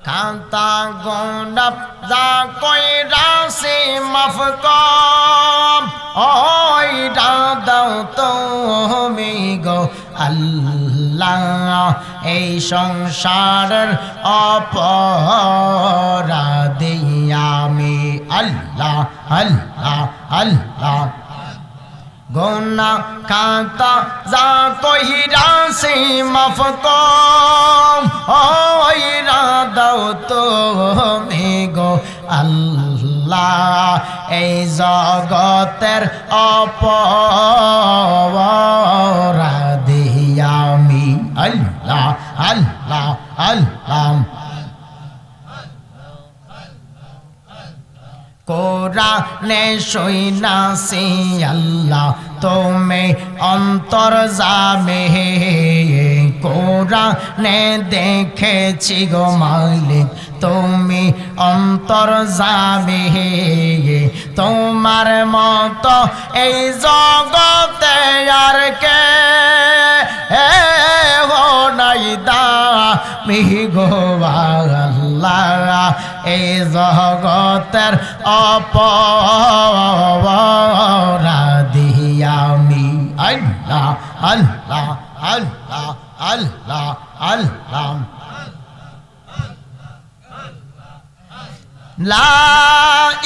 খাতা গোনাপ যা কইরা সে মাফ কর ওই দাও তুমি গো আল্লাহ এই সংসারের অপরাধী আমি আল্লাহ আল্লাহ আল্লাহ গোনা খাতা যা কইরা সে মাফ কর ওই দাও তুমি গো আল্লাহ এই জগতের অপরাধী আমি আল্লাহ আল্লাহ আল্লাহ কোরআনে শুনাছি আল্লাহ তুমি অন্তর্যামী কোরআনে দেখেছি গো মালিক তুমি অন্তর্যামী তোমার মতো এই জগতে আর কে নাই দামি গো আল্লাহ এই জগতের অপরাধী আমি আল্লাহ আল্লাহ আল্লাহ আল্লাহ আল্লাহ লা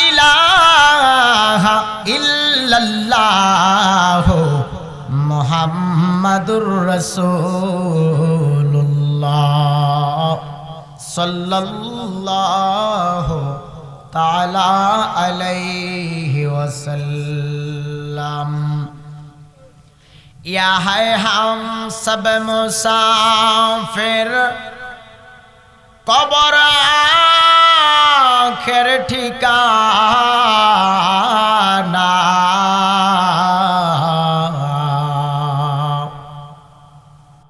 ইলাহা ইল্লাল্লাহ মুহাম্মাদুর রাসূলুল্লাহ সাল্লাল্লাহু তাআলা আলাইহি ওয়াসাল্লাম या है हम सब मुसाफिर कब्र आखिर ठिकाना